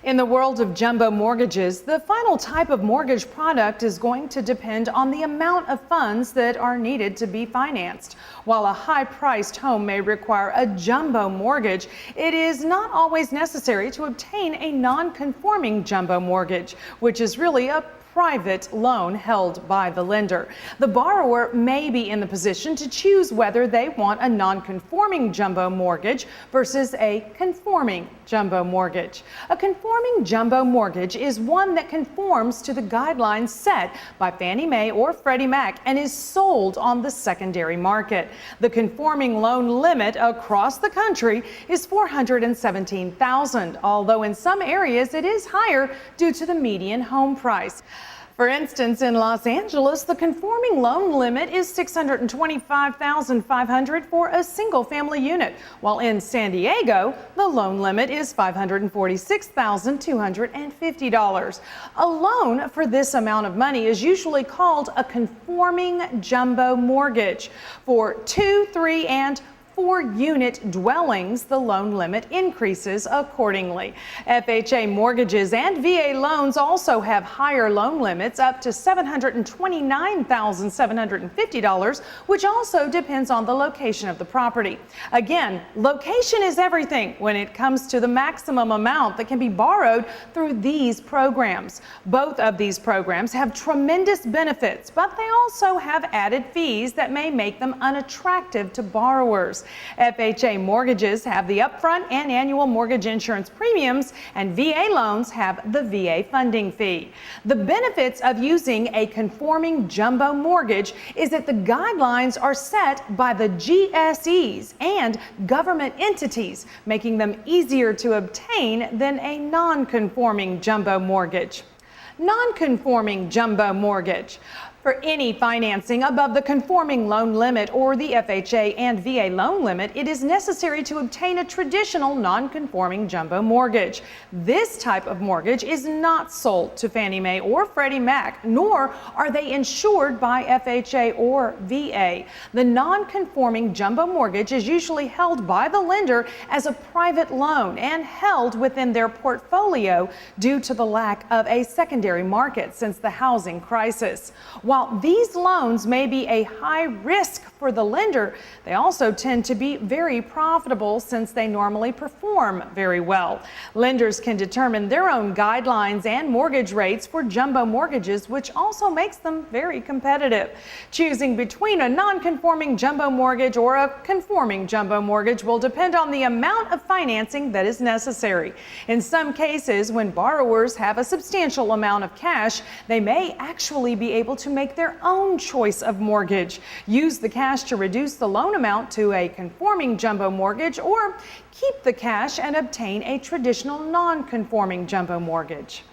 In the world of jumbo mortgages, the final type of mortgage product is going to depend on the amount of funds that are needed to be financed. While a high-priced home may require a jumbo mortgage, it is not always necessary to obtain a non-conforming jumbo mortgage, which is really a private loan held by the lender. The borrower may be in the position to choose whether they want a non-conforming jumbo mortgage versus a conforming jumbo mortgage. A conforming jumbo mortgage is one that conforms to the guidelines set by Fannie Mae or Freddie Mac and is sold on the secondary market. The conforming loan limit across the country is $417,000, although in some areas it is higher due to the median home price. For instance, in Los Angeles, the conforming loan limit is $625,500 for a single-family unit, while in San Diego, the loan limit is $546,250. A loan for this amount of money is usually called a conforming jumbo mortgage. For 2, 3, and 4-unit dwellings, the loan limit increases accordingly. FHA mortgages and VA loans also have higher loan limits up to $729,750, which also depends on the location of the property. Again, location is everything when it comes to the maximum amount that can be borrowed through these programs. Both of these programs have tremendous benefits, but they also have added fees that may make them unattractive to borrowers. FHA mortgages have the upfront and annual mortgage insurance premiums, and VA loans have the VA funding fee. The benefits of using a conforming jumbo mortgage is that the guidelines are set by the GSEs and government entities, making them easier to obtain than a non-conforming jumbo mortgage. Non-conforming jumbo mortgage. For any financing above the conforming loan limit or the FHA and VA loan limit, it is necessary to obtain a traditional non-conforming jumbo mortgage. This type of mortgage is not sold to Fannie Mae or Freddie Mac, nor are they insured by FHA or VA. The non-conforming jumbo mortgage is usually held by the lender as a private loan and held within their portfolio due to the lack of a secondary market since the housing crisis. While these loans may be a high risk for the lender, they also tend to be very profitable since they normally perform very well. Lenders can determine their own guidelines and mortgage rates for jumbo mortgages, which also makes them very competitive. Choosing between a non-conforming jumbo mortgage or a conforming jumbo mortgage will depend on the amount of financing that is necessary. In some cases, when borrowers have a substantial amount of cash, they may actually be able to make their own choice of mortgage. Use the cash to reduce the loan amount to a conforming jumbo mortgage, or keep the cash and obtain a traditional non-conforming jumbo mortgage.